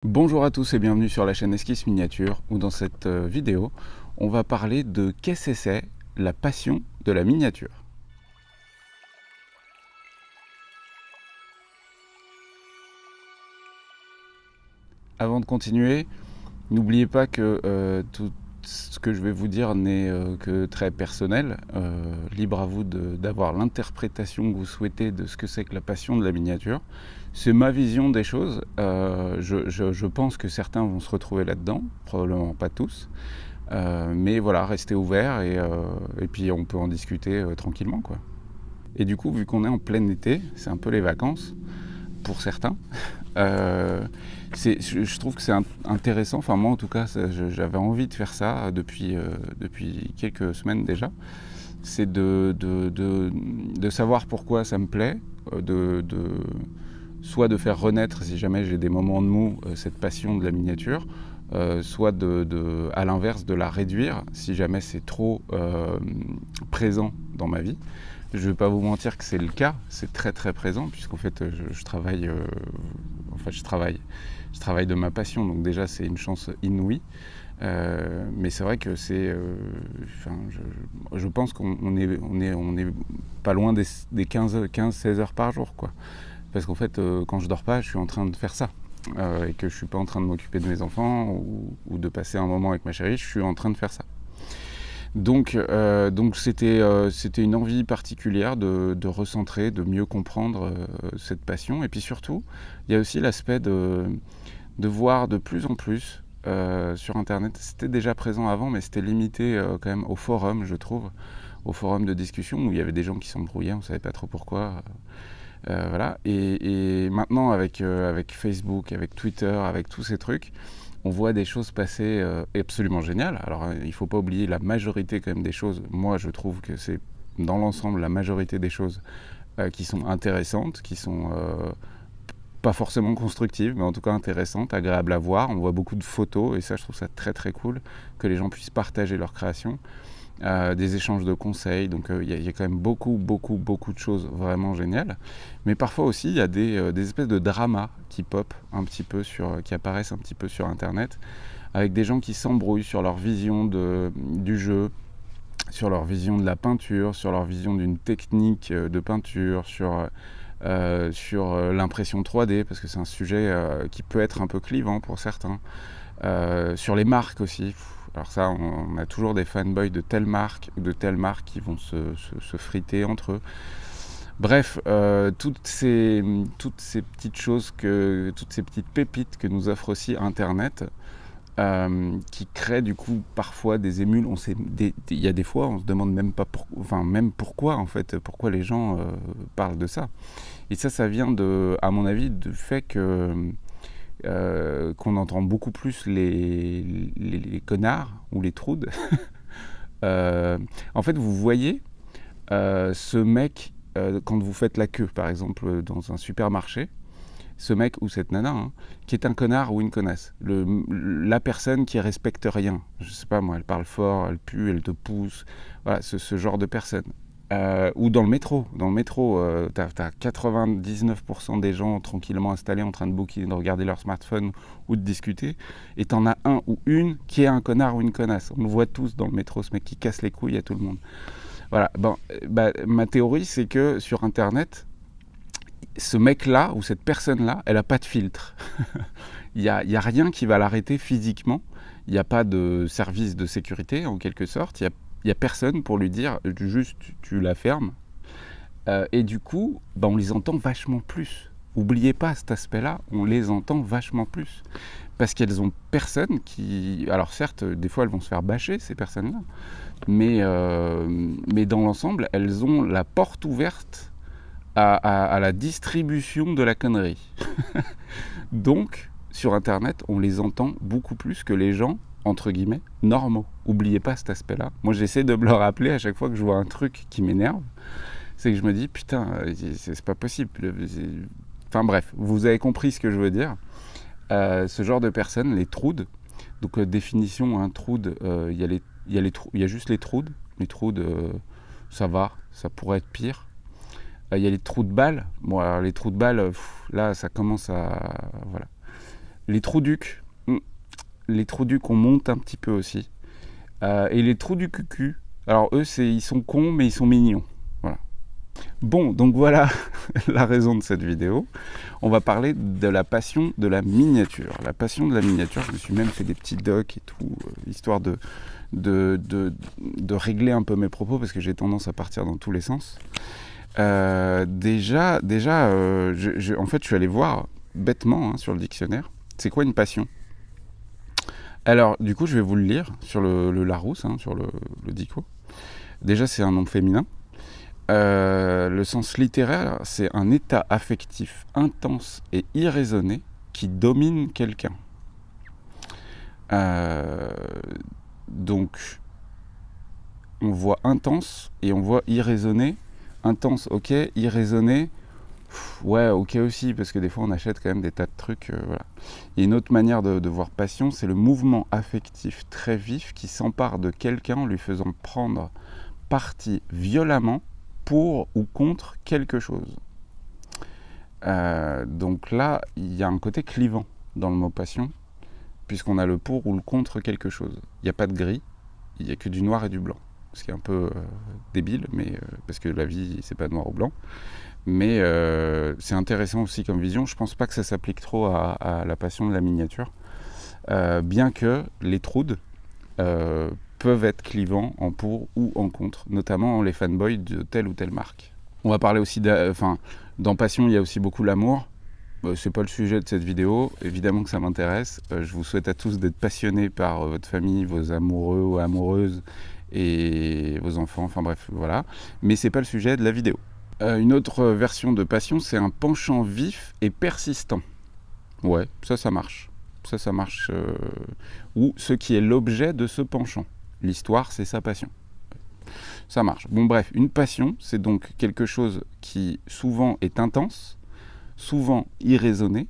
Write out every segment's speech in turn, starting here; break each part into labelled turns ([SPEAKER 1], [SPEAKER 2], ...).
[SPEAKER 1] Bonjour à tous et bienvenue sur la chaîne Esquisse Miniature où dans cette vidéo on va parler de qu'est-ce que c'est la passion de la miniature. Avant de continuer, n'oubliez pas que tout ce que je vais vous dire n'est que très personnel. Libre à vous d'avoir l'interprétation que vous souhaitez de ce que c'est que la passion de la miniature. C'est ma vision des choses. Je pense que certains vont se retrouver là-dedans, probablement pas tous. Mais voilà, restez ouverts et puis on peut en discuter tranquillement, quoi. Et du coup, vu qu'on est en plein été, c'est un peu les vacances pour certains. Je trouve que c'est intéressant, enfin moi en tout cas j'avais envie de faire ça depuis quelques semaines déjà, c'est de savoir pourquoi ça me plaît, soit de faire renaître si jamais j'ai des moments de mou cette passion de la miniature, soit à l'inverse de la réduire si jamais c'est trop présent dans ma vie. Je ne vais pas vous mentir que c'est le cas, c'est très très présent puisqu'en fait je travaille de ma passion, donc déjà c'est une chance inouïe. Mais c'est vrai que je pense qu'on est pas loin des 15-16 heures par jour, quoi. Parce qu'en fait, quand je dors pas, je suis en train de faire ça. Et que je suis pas en train de m'occuper de mes enfants ou de passer un moment avec ma chérie, je suis en train de faire ça. Donc c'était une envie particulière de recentrer, de mieux comprendre cette passion. Et puis surtout, il y a aussi l'aspect de voir de plus en plus sur Internet. C'était déjà présent avant, mais c'était limité quand même au forum, je trouve, au forum de discussion où il y avait des gens qui s'embrouillaient, on ne savait pas trop pourquoi. Voilà. Et maintenant, avec Facebook, avec Twitter, avec tous ces trucs, on voit des choses passer absolument géniales. Alors, il ne faut pas oublier la majorité quand même des choses. Moi, je trouve que c'est dans l'ensemble la majorité des choses qui sont intéressantes, qui sont pas forcément constructives, mais en tout cas intéressantes, agréables à voir. On voit beaucoup de photos et ça, je trouve ça très très cool que les gens puissent partager leurs créations. Des échanges de conseils, donc il y a quand même beaucoup de choses vraiment géniales. Mais parfois aussi, il y a des espèces de dramas qui pop un petit peu qui apparaissent un petit peu sur Internet, avec des gens qui s'embrouillent sur leur vision du jeu, sur leur vision de la peinture, sur leur vision d'une technique de peinture, sur l'impression 3D, parce que c'est un sujet qui peut être un peu clivant pour certains. Sur les marques aussi. Alors ça, on a toujours des fanboys de telle marque ou de telle marque qui vont se friter entre eux. Bref, toutes ces petites choses, toutes ces petites pépites que nous offre aussi Internet, qui créent du coup parfois des émules. Il y a des fois, on se demande même pas pourquoi en fait, pourquoi les gens parlent de ça. Et ça vient à mon avis, du fait qu'on entend beaucoup plus les connards ou les troudes. En fait, vous voyez ce mec, quand vous faites la queue, par exemple, dans un supermarché, ce mec ou cette nana, qui est un connard ou une connasse. La personne qui respecte rien. Je sais pas moi, elle parle fort, elle pue, elle te pousse. Voilà, ce genre de personne. Ou dans le métro. Dans le métro, t'as 99% des gens tranquillement installés en train de booker, de regarder leur smartphone ou de discuter. Et t'en as un ou une qui est un connard ou une connasse. On le voit tous dans le métro, ce mec qui casse les couilles à tout le monde. Voilà. Ma théorie, c'est que sur Internet, ce mec-là ou cette personne-là, elle n'a pas de filtre. Il y a rien qui va l'arrêter physiquement. Il n'y a pas de service de sécurité, en quelque sorte. Il n'y a personne pour lui dire juste tu la fermes. Et du coup, on les entend vachement plus. N'oubliez pas cet aspect-là, on les entend vachement plus. Parce qu'elles ont personne qui... Alors certes, des fois elles vont se faire bâcher, ces personnes-là. Mais dans l'ensemble, elles ont la porte ouverte à la distribution de la connerie. Donc, sur Internet, on les entend beaucoup plus que les gens, entre guillemets, normaux. Oubliez pas cet aspect-là. Moi, j'essaie de me le rappeler à chaque fois que je vois un truc qui m'énerve. C'est que je me dis, putain, c'est pas possible. Enfin bref, vous avez compris ce que je veux dire. Ce genre de personnes, les troudes. Donc, définition, troude, il y a juste les troudes. Les troudes, ça va, ça pourrait être pire. Il y a les trous de balles. Bon, alors les trous de balles, là, ça commence à... Voilà. Les trous-ducs, on monte un petit peu aussi. Et les trous du cucu, alors eux, ils sont cons, mais ils sont mignons. Voilà. Bon, donc voilà la raison de cette vidéo. On va parler de la passion de la miniature. La passion de la miniature, je me suis même fait des petits docs et tout, histoire de régler un peu mes propos, parce que j'ai tendance à partir dans tous les sens. En fait, je suis allé voir bêtement sur le dictionnaire, c'est quoi une passion? Alors, du coup, je vais vous le lire sur le Larousse, sur le dico. Déjà, c'est un nom féminin. Le sens littéraire, c'est un état affectif intense et irraisonné qui domine quelqu'un. Donc, on voit intense et on voit irraisonné. Intense, ok. Irraisonné, ouais, ok aussi, parce que des fois on achète quand même des tas de trucs. Voilà. Il y a une autre manière de voir passion, c'est le mouvement affectif très vif qui s'empare de quelqu'un en lui faisant prendre parti violemment pour ou contre quelque chose. Donc là, il y a un côté clivant dans le mot passion, puisqu'on a le pour ou le contre quelque chose. Il n'y a pas de gris, il n'y a que du noir et du blanc. Ce qui est un peu débile, mais parce que la vie, c'est pas noir ou blanc. Mais c'est intéressant aussi comme vision. Je pense pas que ça s'applique trop à la passion de la miniature. Bien que les troudes peuvent être clivants en pour ou en contre, notamment les fanboys de telle ou telle marque. On va parler aussi dans passion, il y a aussi beaucoup l'amour. C'est pas le sujet de cette vidéo, évidemment que ça m'intéresse. Je vous souhaite à tous d'être passionnés par votre famille, vos amoureux ou amoureuses et vos enfants, enfin bref, voilà. Mais c'est pas le sujet de la vidéo. Une autre version de passion, c'est un penchant vif et persistant. Ouais, ça marche. Ça marche. Ou ce qui est l'objet de ce penchant. L'histoire, c'est sa passion. Ça marche. Bon bref, une passion, c'est donc quelque chose qui souvent est intense, souvent irraisonné,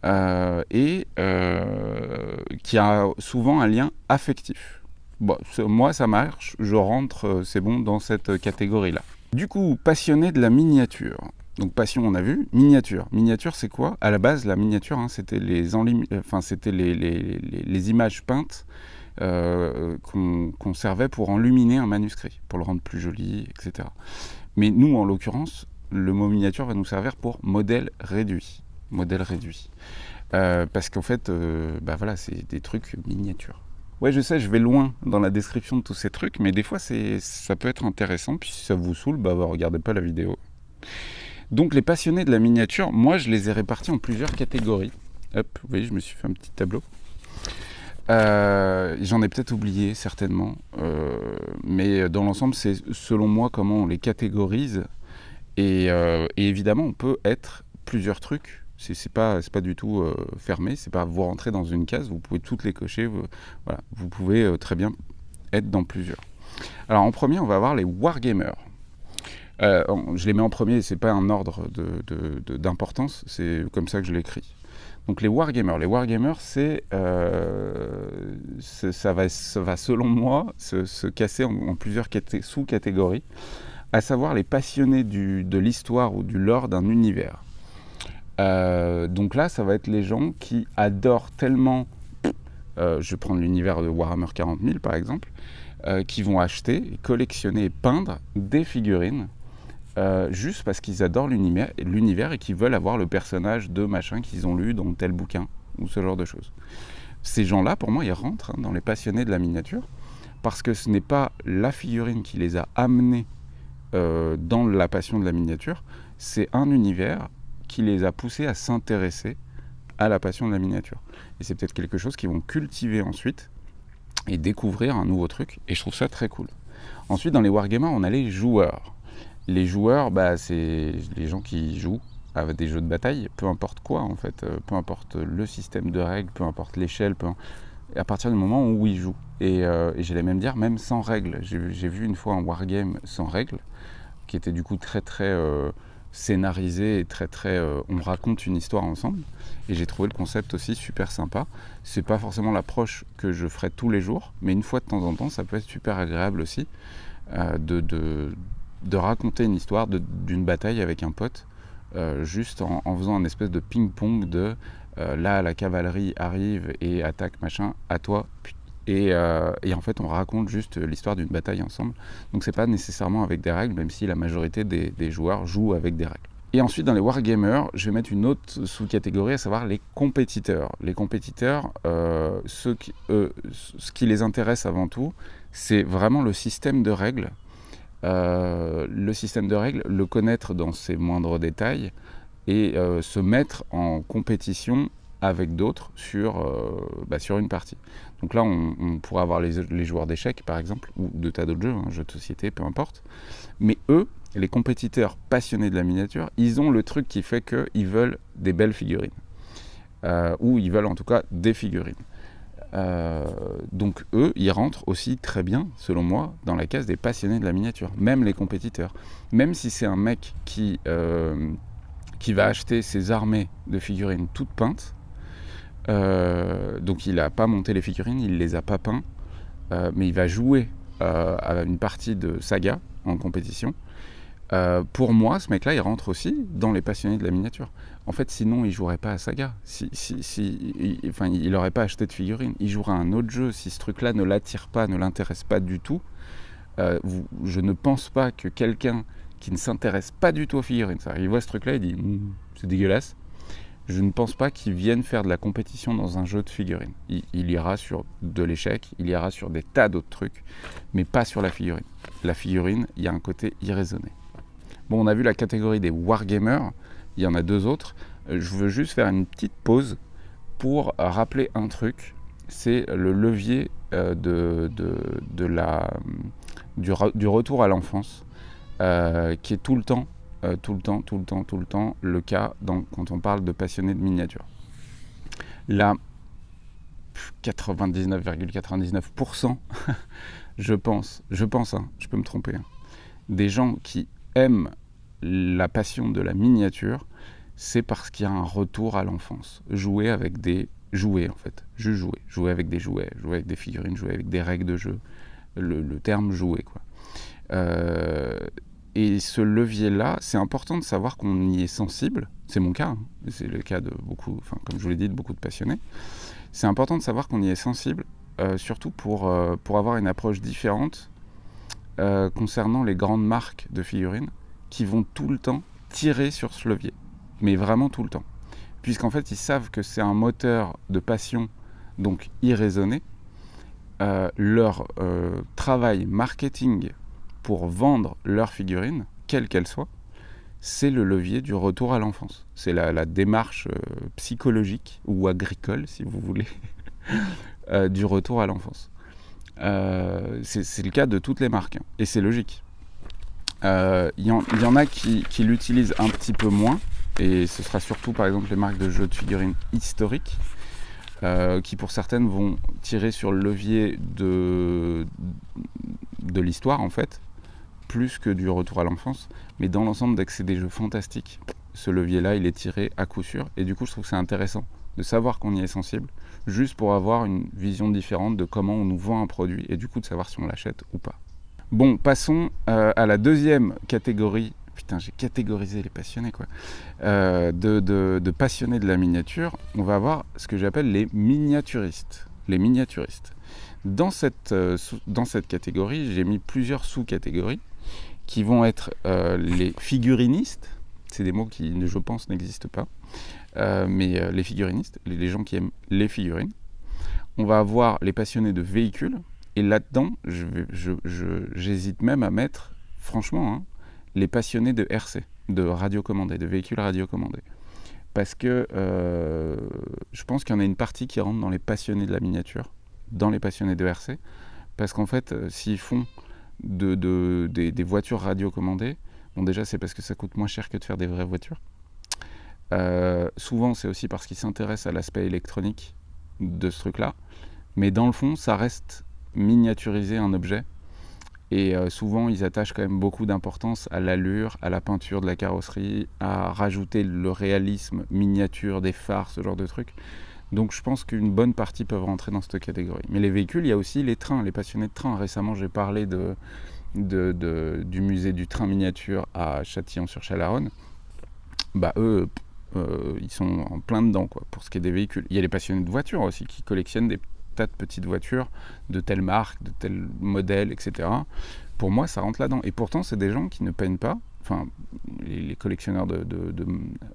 [SPEAKER 1] et qui a souvent un lien affectif. Bon, moi, ça marche, je rentre, c'est bon, dans cette catégorie-là. Du coup, passionné de la miniature. Donc passion, on a vu. Miniature. Miniature, c'est quoi? À la base, la miniature, c'était les images peintes qu'on servait pour enluminer un manuscrit, pour le rendre plus joli, etc. Mais nous, en l'occurrence, le mot miniature va nous servir pour modèle réduit. Modèle réduit. Parce qu'en fait, voilà, c'est des trucs miniatures. Ouais, je sais, je vais loin dans la description de tous ces trucs, mais des fois, ça peut être intéressant. Puis si ça vous saoule, regardez pas la vidéo. Donc, les passionnés de la miniature, moi, je les ai répartis en plusieurs catégories. Hop, vous voyez, je me suis fait un petit tableau. J'en ai peut-être oublié, certainement. Mais dans l'ensemble, c'est selon moi comment on les catégorise. Et évidemment, on peut être plusieurs trucs. C'est pas du tout fermé, c'est pas vous rentrez dans une case, vous pouvez toutes les cocher, vous pouvez très bien être dans plusieurs. Alors en premier, on va avoir les wargamers. Je les mets en premier, c'est pas un ordre d'importance, c'est comme ça que je l'écris. Donc les wargamers, ça va selon moi se casser en plusieurs sous-catégories, à savoir les passionnés de l'histoire ou du lore d'un univers. Donc là, ça va être les gens qui adorent tellement, je vais prendre l'univers de Warhammer 40 000 par exemple, qui vont acheter, collectionner et peindre des figurines juste parce qu'ils adorent l'univers et qu'ils veulent avoir le personnage de machin qu'ils ont lu dans tel bouquin ou ce genre de choses. Ces gens-là, pour moi, ils rentrent dans les passionnés de la miniature parce que ce n'est pas la figurine qui les a amenés dans la passion de la miniature, c'est un univers qui les a poussés à s'intéresser à la passion de la miniature. Et c'est peut-être quelque chose qu'ils vont cultiver ensuite et découvrir un nouveau truc. Et je trouve ça très cool. Ensuite, dans les wargamers, on a les joueurs. Les joueurs, c'est les gens qui jouent à des jeux de bataille, peu importe quoi en fait, peu importe le système de règles, peu importe l'échelle, à partir du moment où ils jouent. Et j'allais même dire, même sans règles. J'ai vu une fois un wargame sans règles, qui était du coup très très scénarisé et très très on raconte une histoire ensemble, et j'ai trouvé le concept aussi super sympa. C'est pas forcément l'approche que je ferais tous les jours, mais une fois de temps en temps ça peut être super agréable aussi de raconter une histoire d'une bataille avec un pote, juste en faisant un espèce de ping-pong là la cavalerie arrive et attaque machin, à toi. Et en fait on raconte juste l'histoire d'une bataille ensemble. Donc c'est pas nécessairement avec des règles, même si la majorité des joueurs jouent avec des règles. Et ensuite dans les wargamers, je vais mettre une autre sous-catégorie, à savoir les compétiteurs. Les compétiteurs, ce qui les intéresse avant tout, c'est vraiment le système de règles. Le connaître dans ses moindres détails et se mettre en compétition avec d'autres sur une partie. Donc là, on pourrait avoir les joueurs d'échecs, par exemple, ou de tas d'autres jeux, jeux de société, peu importe. Mais eux, les compétiteurs passionnés de la miniature, ils ont le truc qui fait qu'ils veulent des belles figurines. Ou ils veulent en tout cas des figurines. Donc eux, ils rentrent aussi très bien, selon moi, dans la case des passionnés de la miniature. Même les compétiteurs. Même si c'est un mec qui va acheter ses armées de figurines toutes peintes, donc il n'a pas monté les figurines, il les a pas peints, mais il va jouer à une partie de Saga en compétition. Pour moi, ce mec-là, il rentre aussi dans les passionnés de la miniature. En fait, sinon, il jouerait pas à Saga. Il n'aurait pas acheté de figurines. Il jouerait à un autre jeu. Si ce truc-là ne l'attire pas, ne l'intéresse pas du tout, je ne pense pas que quelqu'un qui ne s'intéresse pas du tout aux figurines, il voit ce truc-là, il dit c'est dégueulasse. Je ne pense pas qu'il vienne faire de la compétition dans un jeu de figurines. Il ira sur de l'échec, il ira sur des tas d'autres trucs, mais pas sur la figurine. La figurine, il y a un côté irraisonné. Bon, on a vu la catégorie des wargamers, il y en a deux autres. Je veux juste faire une petite pause pour rappeler un truc. C'est le levier du retour à l'enfance, qui est tout le temps le cas quand on parle de passionnés de miniature. Là, 99,99%, je pense, je peux me tromper, des gens qui aiment la passion de la miniature, c'est parce qu'il y a un retour à l'enfance. Jouer avec des jouets, en fait. Juste jouer avec des jouets, jouer avec des figurines, jouer avec des règles de jeu. Le terme jouer, quoi. Et ce levier-là, c'est important de savoir qu'on y est sensible. C'est mon cas, c'est le cas de beaucoup, comme je vous l'ai dit, de beaucoup de passionnés. C'est important de savoir qu'on y est sensible, surtout pour avoir une approche différente concernant les grandes marques de figurines qui vont tout le temps tirer sur ce levier. Mais vraiment tout le temps. Puisqu'en fait, ils savent que c'est un moteur de passion, donc irraisonné. Leur travail marketing pour vendre leurs figurines, quelle qu'elle soit, c'est le levier du retour à l'enfance. C'est la démarche psychologique ou agricole, si vous voulez, du retour à l'enfance. C'est le cas de toutes les marques, et c'est logique. Il y en a qui l'utilisent un petit peu moins, et ce sera surtout par exemple les marques de jeux de figurines historiques, qui pour certaines vont tirer sur le levier de l'histoire en fait, plus que du retour à l'enfance. Mais dans l'ensemble, dès que c'est des jeux fantastiques, ce levier-là, il est tiré à coup sûr. Et du coup, je trouve que c'est intéressant de savoir qu'on y est sensible, juste pour avoir une vision différente de comment on nous vend un produit, et du coup de savoir si on l'achète ou pas. Bon, passons à la deuxième catégorie. Putain, j'ai catégorisé les passionnés, quoi. De passionnés de la miniature, on va avoir ce que j'appelle les miniaturistes. Les miniaturistes. Dans cette catégorie, j'ai mis plusieurs sous-catégories qui vont être les figurinistes. C'est des mots qui, je pense, n'existent pas. Mais les figurinistes, les gens qui aiment les figurines. On va avoir les passionnés de véhicules. Et là-dedans, j'hésite même à mettre, franchement, les passionnés de RC, de radiocommandés, de véhicules radiocommandés. Parce que je pense qu'il y en a une partie qui rentre dans les passionnés de la miniature, dans les passionnés de RC. Parce qu'en fait, s'ils font des voitures radiocommandées, bon déjà c'est parce que ça coûte moins cher que de faire des vraies voitures. Souvent c'est aussi parce qu'ils s'intéressent à l'aspect électronique de ce truc-là. Mais dans le fond, ça reste miniaturiser un objet. Et souvent, ils attachent quand même beaucoup d'importance à l'allure, à la peinture de la carrosserie, à rajouter le réalisme miniature des phares, ce genre de trucs. Donc je pense qu'une bonne partie peuvent rentrer dans cette catégorie. Mais les véhicules, il y a aussi les trains, les passionnés de trains. Récemment, j'ai parlé du musée du train miniature à Châtillon-sur-Chalaronne. Bah eux, ils sont en plein dedans, quoi, pour ce qui est des véhicules. Il y a les passionnés de voitures aussi qui collectionnent des tas de petites voitures de telle marque, de tel modèle, etc. Pour moi, ça rentre là-dedans. Et pourtant, c'est des gens qui ne peignent pas. Enfin, les collectionneurs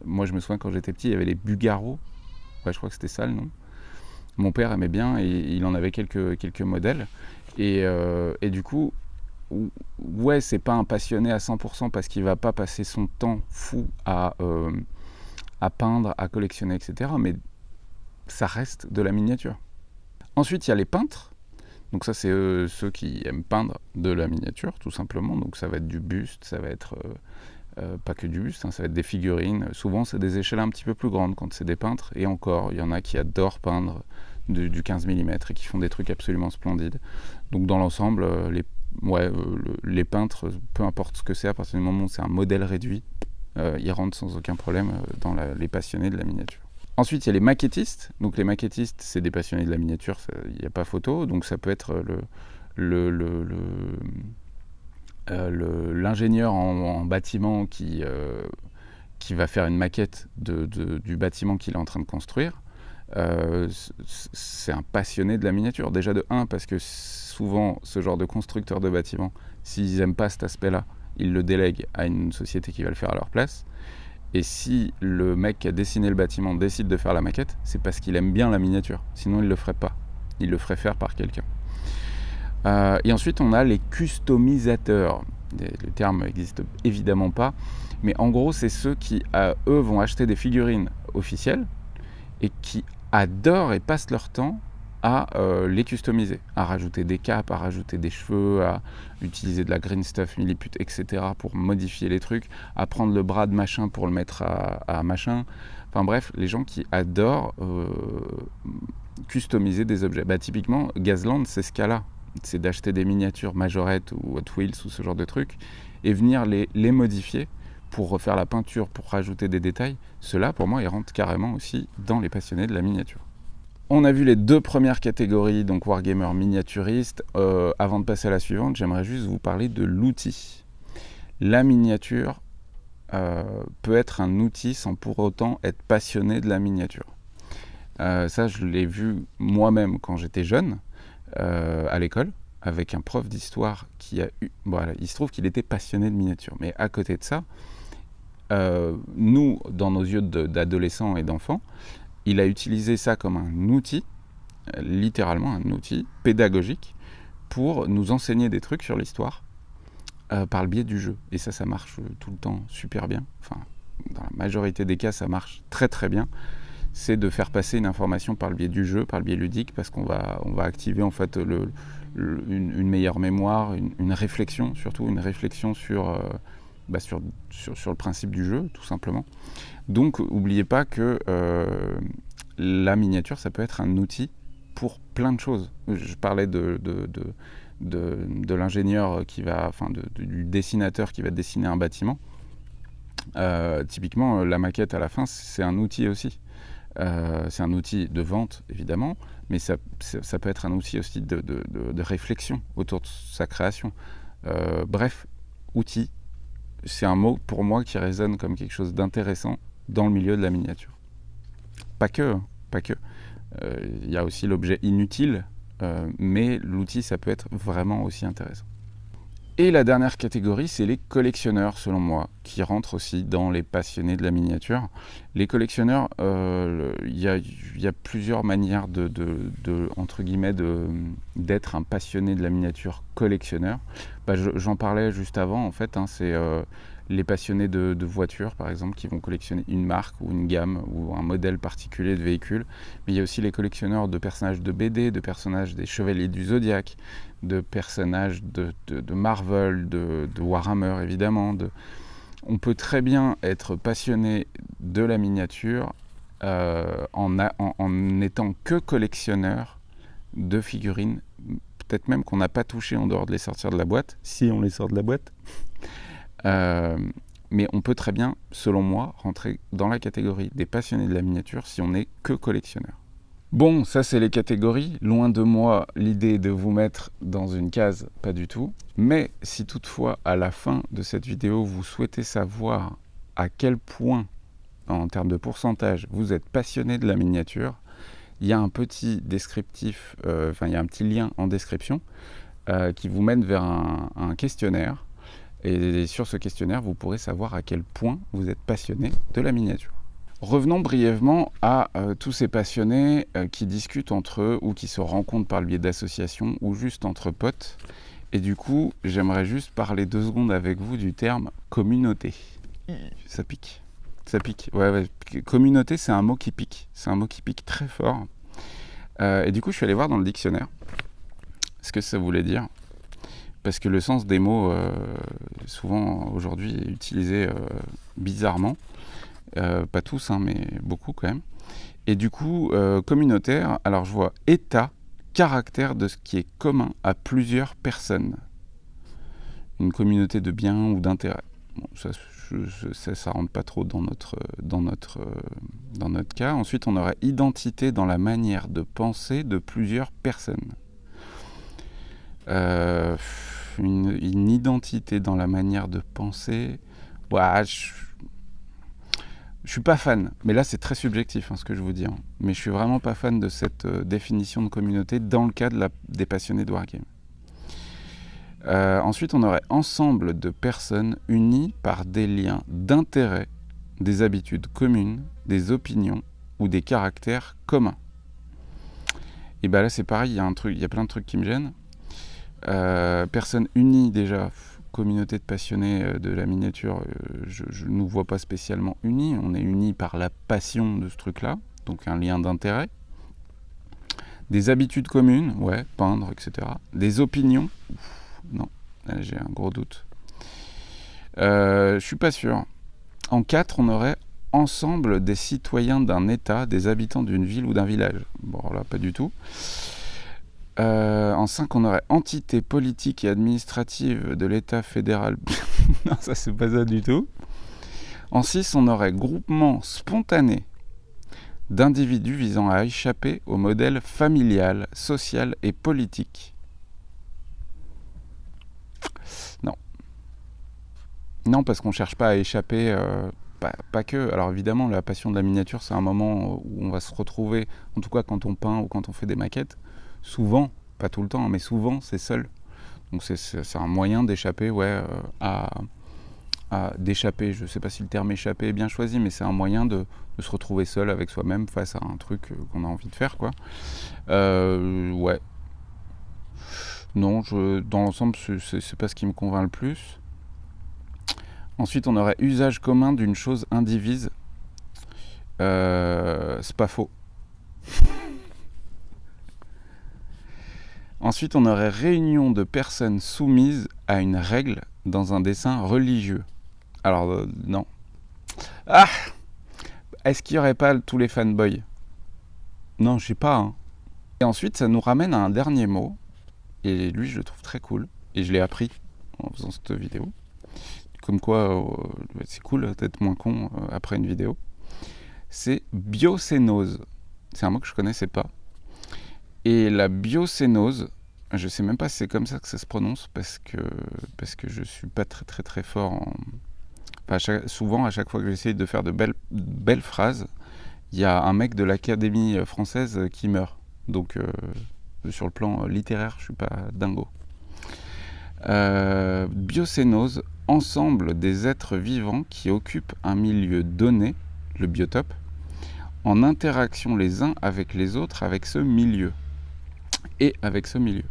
[SPEAKER 1] Moi, je me souviens quand j'étais petit, il y avait les Bugaro. Ouais, je crois que c'était ça le nom. Mon père aimait bien et il en avait quelques modèles. Et du coup, ouais, c'est pas un passionné à 100% parce qu'il va pas passer son temps fou à peindre, à collectionner, etc. Mais ça reste de la miniature. Ensuite, il y a les peintres. Donc ça, c'est ceux qui aiment peindre de la miniature, tout simplement. Donc ça va être du buste, ça va être pas que du buste, hein, ça va être des figurines. Souvent, c'est des échelles un petit peu plus grandes quand c'est des peintres. Et encore, il y en a qui adorent peindre du 15 mm et qui font des trucs absolument splendides. Donc dans l'ensemble, les peintres, peu importe ce que c'est, à partir du moment où c'est un modèle réduit, ils rentrent sans aucun problème dans les passionnés de la miniature. Ensuite, il y a les maquettistes. Donc les maquettistes, c'est des passionnés de la miniature, il n'y a pas photo. Donc ça peut être l'ingénieur en bâtiment qui va faire une maquette du bâtiment qu'il est en train de construire. C'est un passionné de la miniature. Déjà de 1, parce que souvent, ce genre de constructeurs de bâtiments, s'ils n'aiment pas cet aspect-là, ils le délèguent à une société qui va le faire à leur place. Et si le mec qui a dessiné le bâtiment décide de faire la maquette, c'est parce qu'il aime bien la miniature. Sinon, il ne le ferait pas. Il le ferait faire par quelqu'un. Et ensuite, on a les customisateurs. Le terme n'existe évidemment pas. Mais en gros, c'est ceux qui, eux, vont acheter des figurines officielles et qui adorent et passent leur temps à les customiser, à rajouter des capes, à rajouter des cheveux, à utiliser de la green stuff, milliput, etc. pour modifier les trucs, à prendre le bras de machin pour le mettre à machin. Enfin bref, les gens qui adorent customiser des objets. Bah, typiquement, Gazland, c'est ce cas-là. C'est d'acheter des miniatures Majorette ou Hot Wheels ou ce genre de trucs et venir les modifier pour refaire la peinture, pour rajouter des détails. Ceux-là, pour moi, ils rentrent carrément aussi dans les passionnés de la miniature. On a vu les 2 premières catégories, donc wargamer, miniaturiste. Avant de passer à la suivante, j'aimerais juste vous parler de l'outil. La miniature peut être un outil sans pour autant être passionné de la miniature. Ça, je l'ai vu moi-même quand j'étais jeune, à l'école, avec un prof d'histoire qui a eu... Voilà, il se trouve qu'il était passionné de miniature. Mais à côté de ça, nous, dans nos yeux d'adolescents et d'enfants, il a utilisé ça comme un outil, littéralement un outil pédagogique, pour nous enseigner des trucs sur l'histoire par le biais du jeu. Et ça marche tout le temps super bien. Enfin, dans la majorité des cas, ça marche très très bien. C'est de faire passer une information par le biais du jeu, par le biais ludique, parce qu'on va activer en fait une meilleure mémoire, une réflexion, surtout une réflexion sur le principe du jeu, tout simplement. Donc, n'oubliez pas que la miniature, ça peut être un outil pour plein de choses. Je parlais de l'ingénieur du dessinateur qui va dessiner un bâtiment. Typiquement, la maquette à la fin, c'est un outil aussi. C'est un outil de vente, évidemment, mais ça peut être un outil aussi de réflexion autour de sa création. Bref, outil, c'est un mot pour moi qui résonne comme quelque chose d'intéressant dans le milieu de la miniature. Pas que. Il y a aussi l'objet inutile, mais l'outil, ça peut être vraiment aussi intéressant. Et la dernière catégorie, c'est les collectionneurs, selon moi, qui rentrent aussi dans les passionnés de la miniature. Les collectionneurs, il y a plusieurs manières entre guillemets, d'être un passionné de la miniature collectionneur. J'en parlais juste avant, en fait, c'est les passionnés de voitures, par exemple, qui vont collectionner une marque ou une gamme ou un modèle particulier de véhicule. Mais il y a aussi les collectionneurs de personnages de BD, de personnages des Chevaliers du Zodiaque, de personnages de Marvel, de Warhammer, évidemment. On peut très bien être passionné de la miniature en n'étant que collectionneur de figurines, peut-être même qu'on n'a pas touché en dehors de les sortir de la boîte, si on les sort de la boîte. Mais on peut très bien, selon moi, rentrer dans la catégorie des passionnés de la miniature si on n'est que collectionneur. Bon, ça c'est les catégories. Loin de moi l'idée de vous mettre dans une case, pas du tout. Mais si toutefois, à la fin de cette vidéo, vous souhaitez savoir à quel point en termes de pourcentage, vous êtes passionné de la miniature, il y a un petit descriptif, il y a un petit lien en description qui vous mène vers un questionnaire. Et sur ce questionnaire, vous pourrez savoir à quel point vous êtes passionné de la miniature. Revenons brièvement à tous ces passionnés qui discutent entre eux ou qui se rencontrent par le biais d'associations ou juste entre potes. Et du coup, j'aimerais juste parler 2 secondes avec vous du terme communauté. Ça pique. Ça pique. Ouais. Communauté, c'est un mot qui pique. C'est un mot qui pique très fort. Et du coup, je suis allé voir dans le dictionnaire ce que ça voulait dire. Parce que le sens des mots, souvent aujourd'hui, est utilisé bizarrement. Pas tous, hein, mais beaucoup quand même. Et du coup, communautaire, alors je vois état, caractère de ce qui est commun à plusieurs personnes. Une communauté de biens ou d'intérêts. Bon, ça rentre pas trop dans notre cas. Ensuite, on aurait identité dans la manière de penser de plusieurs personnes. Une identité dans la manière de penser. Ouais, je suis pas fan, mais là c'est très subjectif ce que je vous dis. Mais je suis vraiment pas fan de cette définition de communauté dans le cas des passionnés de Wargame. Ensuite, on aurait ensemble de personnes unies par des liens d'intérêt, des habitudes communes, des opinions ou des caractères communs. Et là c'est pareil, il y a plein de trucs qui me gênent. Personnes unies déjà, communauté de passionnés de la miniature, je ne nous vois pas spécialement unis. On est unis par la passion de ce truc-là, donc un lien d'intérêt. Des habitudes communes, ouais, peindre, etc. Des opinions, non, là, j'ai un gros doute. Je suis pas sûr. En 4, on aurait ensemble des citoyens d'un État, des habitants d'une ville ou d'un village. Bon, là, pas du tout. En 5, on aurait entité politique et administrative de l'État fédéral. Non, ça c'est pas ça du tout. En 6, on aurait groupement spontané d'individus visant à échapper au modèle familial, social et politique. Non. Non, parce qu'on ne cherche pas à échapper, pas que. Alors évidemment, la passion de la miniature, c'est un moment où on va se retrouver, en tout cas quand on peint ou quand on fait des maquettes. Souvent, pas tout le temps, mais souvent c'est seul. Donc c'est un moyen d'échapper d'échapper. Je ne sais pas si le terme échapper est bien choisi, mais c'est un moyen de se retrouver seul avec soi-même face à un truc qu'on a envie de faire, quoi. Ouais. Non, dans l'ensemble, c'est pas ce qui me convainc le plus. Ensuite, on aurait usage commun d'une chose indivise. C'est pas faux. Ensuite, on aurait réunion de personnes soumises à une règle dans un dessin religieux. Alors, non. Ah! Est-ce qu'il n'y aurait pas tous les fanboys? Non, je sais pas. Et ensuite, ça nous ramène à un dernier mot. Et lui, je le trouve très cool. Et je l'ai appris en faisant cette vidéo. Comme quoi, c'est cool d'être moins con après une vidéo. C'est biocénose. C'est un mot que je connaissais pas. Et la biocénose, je sais même pas si c'est comme ça que ça se prononce parce que je suis pas très très très fort en... souvent, à chaque fois que j'essaye de faire de belles phrases, il y a un mec de l'Académie française qui meurt. Donc, sur le plan littéraire, je suis pas dingo. Biocénose, ensemble des êtres vivants qui occupent un milieu donné, le biotope, en interaction les uns avec les autres avec ce milieu. Et avec ce milieu.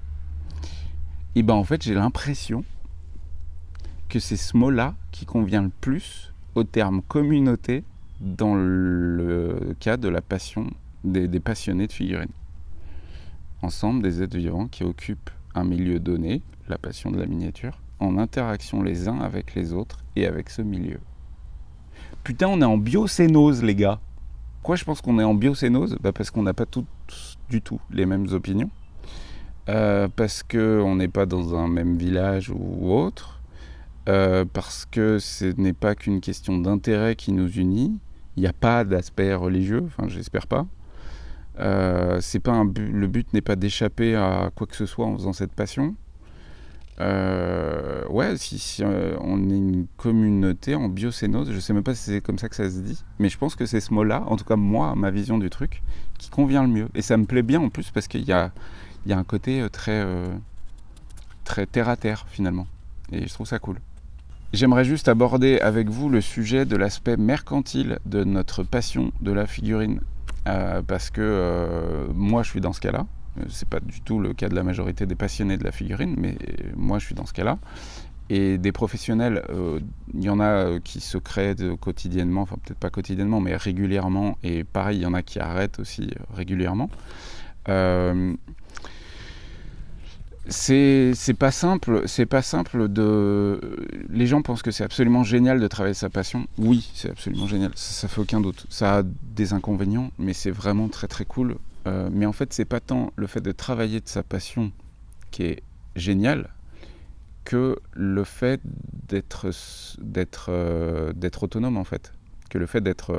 [SPEAKER 1] Et en fait, j'ai l'impression que c'est ce mot-là qui convient le plus au terme communauté dans le cas de la passion des passionnés de figurines. Ensemble, des êtres vivants qui occupent un milieu donné, la passion de la miniature, en interaction les uns avec les autres et avec ce milieu. Putain, on est en biocénose, les gars. Pourquoi je pense qu'on est en biocénose ? Parce qu'on n'a pas tous du tout les mêmes opinions. Parce qu'on n'est pas dans un même village ou autre, parce que ce n'est pas qu'une question d'intérêt qui nous unit, il n'y a pas d'aspect religieux, enfin j'espère pas. Le but n'est pas d'échapper à quoi que ce soit en faisant cette passion. Ouais, si on est une communauté en biocénose, je sais même pas si c'est comme ça que ça se dit, mais je pense que c'est ce mot-là, en tout cas moi, ma vision du truc, qui convient le mieux. Et ça me plaît bien en plus parce qu'il y a un côté très terre à terre finalement. Et je trouve ça cool. J'aimerais juste aborder avec vous le sujet de l'aspect mercantile de notre passion de la figurine. Parce que moi je suis dans ce cas-là. C'est pas du tout le cas de la majorité des passionnés de la figurine, mais moi je suis dans ce cas-là. Et des professionnels, il y en a qui se créent quotidiennement, enfin peut-être pas quotidiennement, mais régulièrement. Et pareil, il y en a qui arrêtent aussi régulièrement. C'est pas simple de. Les gens pensent que c'est absolument génial de travailler sa passion. Oui, c'est absolument génial, ça fait aucun doute. Ça a des inconvénients, mais c'est vraiment très très cool. Mais en fait, c'est pas tant le fait de travailler de sa passion qui est génial que le fait d'être autonome en fait, que le fait d'être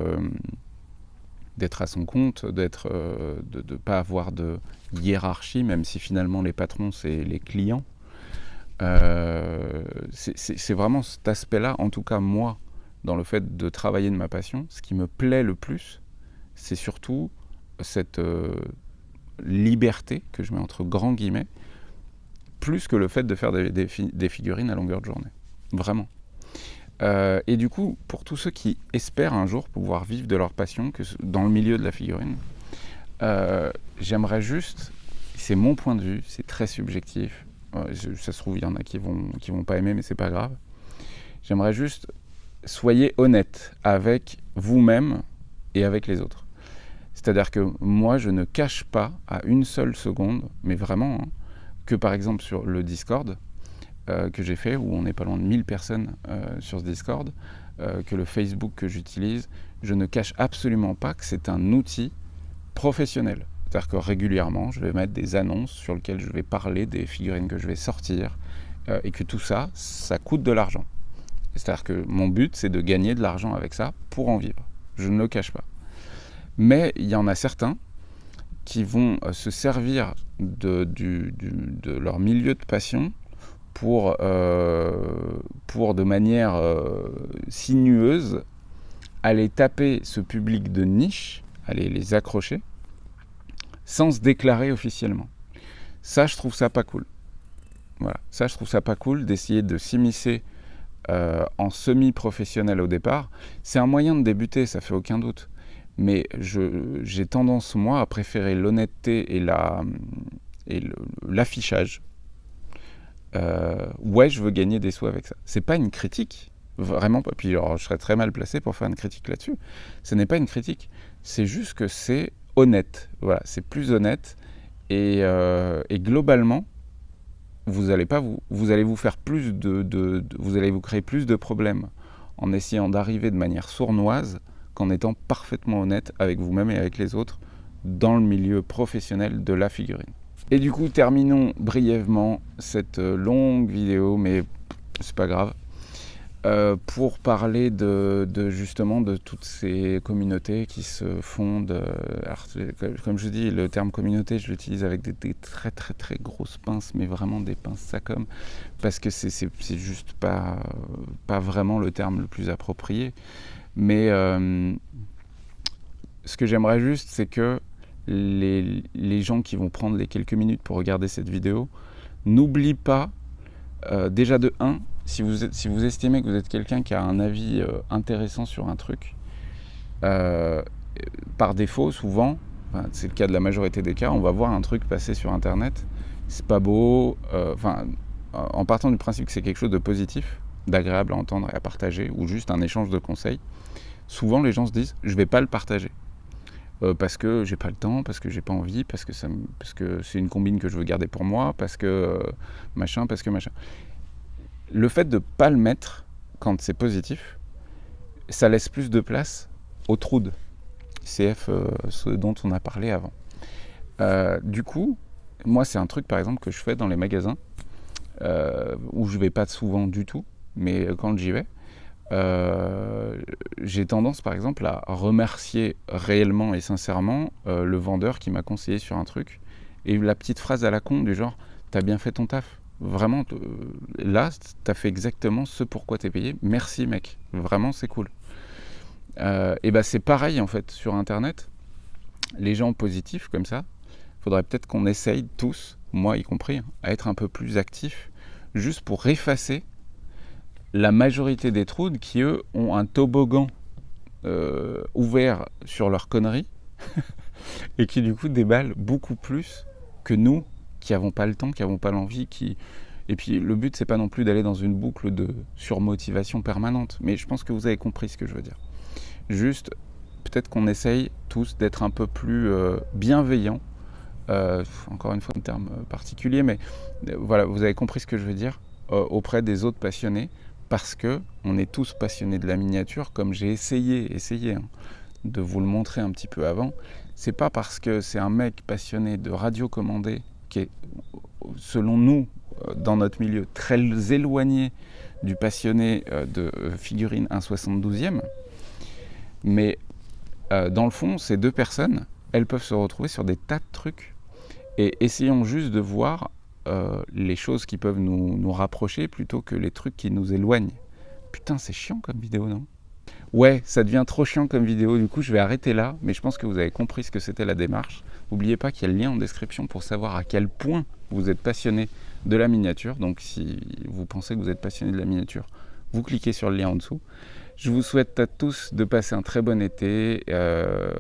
[SPEAKER 1] à son compte, de ne pas avoir de hiérarchie, même si finalement les patrons, c'est les clients. C'est vraiment cet aspect-là, en tout cas moi, dans le fait de travailler de ma passion, ce qui me plaît le plus, c'est surtout cette liberté, que je mets entre grands guillemets, plus que le fait de faire des figurines à longueur de journée. Vraiment. Et du coup, pour tous ceux qui espèrent un jour pouvoir vivre de leur passion dans le milieu de la figurine, j'aimerais juste, c'est mon point de vue, c'est très subjectif, ça se trouve il y en a qui vont pas aimer, mais c'est pas grave, j'aimerais juste, soyez honnête avec vous-même et avec les autres. C'est-à-dire que moi, je ne cache pas à une seule seconde, mais vraiment, hein, que par exemple sur le Discord, que j'ai fait, où on est pas loin de 1000 personnes sur ce Discord, que le Facebook que j'utilise, je ne cache absolument pas que c'est un outil professionnel. C'est-à-dire que régulièrement, je vais mettre des annonces sur lesquelles je vais parler des figurines que je vais sortir, et que tout ça, ça coûte de l'argent. C'est-à-dire que mon but, c'est de gagner de l'argent avec ça pour en vivre. Je ne le cache pas. Mais il y en a certains qui vont se servir de leur milieu de passion pour de manière sinueuse aller taper ce public de niche, aller les accrocher, sans se déclarer officiellement. Ça, je trouve ça pas cool. Voilà. Ça, je trouve ça pas cool d'essayer de s'immiscer en semi-professionnel au départ. C'est un moyen de débuter, ça fait aucun doute. Mais j'ai tendance, moi, à préférer l'honnêteté et l'affichage. Ouais, je veux gagner des sous avec ça. C'est pas une critique, vraiment pas. Puis alors, je serais très mal placé pour faire une critique là-dessus. Ce n'est pas une critique, c'est juste que c'est honnête. Voilà, c'est plus honnête. Et globalement, vous allez vous faire plus vous allez vous créer plus de problèmes en essayant d'arriver de manière sournoise qu'en étant parfaitement honnête avec vous-même et avec les autres dans le milieu professionnel de la figurine. Et du coup, terminons brièvement cette longue vidéo, mais c'est pas grave, pour parler justement de toutes ces communautés qui se fondent. Alors, comme je dis, le terme communauté, je l'utilise avec des très très très grosses pinces, mais vraiment des pinces Sacom, parce que c'est juste pas vraiment le terme le plus approprié. Mais ce que j'aimerais juste, c'est que les gens qui vont prendre les quelques minutes pour regarder cette vidéo n'oublient pas, déjà de 1, si vous estimez que vous êtes quelqu'un qui a un avis intéressant sur un truc, par défaut, souvent, c'est le cas de la majorité des cas, on va voir un truc passer sur Internet, c'est pas beau, en partant du principe que c'est quelque chose de positif, d'agréable à entendre et à partager, ou juste un échange de conseils, souvent les gens se disent « je vais pas le partager ». Parce que j'ai pas le temps, parce que j'ai pas envie, parce que c'est une combine que je veux garder pour moi, parce que machin. Le fait de pas le mettre quand c'est positif, ça laisse plus de place au troude, CF, ce dont on a parlé avant. Du coup, moi c'est un truc par exemple que je fais dans les magasins, où je vais pas souvent du tout, mais quand j'y vais, j'ai tendance par exemple à remercier réellement et sincèrement le vendeur qui m'a conseillé sur un truc, et la petite phrase à la con du genre « t'as bien fait ton taf ». Vraiment, là, tu as fait exactement ce pourquoi tu es payé. Merci mec, vraiment c'est cool. Et bah c'est pareil en fait sur Internet. Les gens positifs comme ça, faudrait peut-être qu'on essaye tous, moi y compris, à être un peu plus actifs, juste pour effacer la majorité des troudes qui, eux, ont un toboggan ouvert sur leurs conneries et qui, du coup, déballent beaucoup plus que nous, qui n'avons pas le temps, qui n'avons pas l'envie, qui... Et puis, le but, c'est pas non plus d'aller dans une boucle de surmotivation permanente. Mais je pense que vous avez compris ce que je veux dire. Juste, peut-être qu'on essaye tous d'être un peu plus bienveillants. Encore une fois, un terme particulier, mais voilà, vous avez compris ce que je veux dire, auprès des autres passionnés, parce que on est tous passionnés de la miniature, comme j'ai essayé hein, de vous le montrer un petit peu avant. C'est pas parce que c'est un mec passionné de radio commandée qui est, selon nous, dans notre milieu, très éloigné du passionné de figurines 1/72e, mais dans le fond, ces deux personnes, elles peuvent se retrouver sur des tas de trucs. Et essayons juste de voir les choses qui peuvent nous rapprocher plutôt que les trucs qui nous éloignent. Putain, c'est chiant comme vidéo, non? Ouais, ça devient trop chiant comme vidéo, du coup je vais arrêter là, mais je pense que vous avez compris ce que c'était la démarche. N'oubliez pas qu'il y a le lien en description pour savoir à quel point vous êtes passionné de la miniature. Donc si vous pensez que vous êtes passionné de la miniature, vous cliquez sur le lien en dessous. Je vous souhaite à tous de passer un très bon été.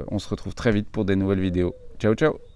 [SPEAKER 1] On se retrouve très vite pour des nouvelles vidéos. Ciao, ciao!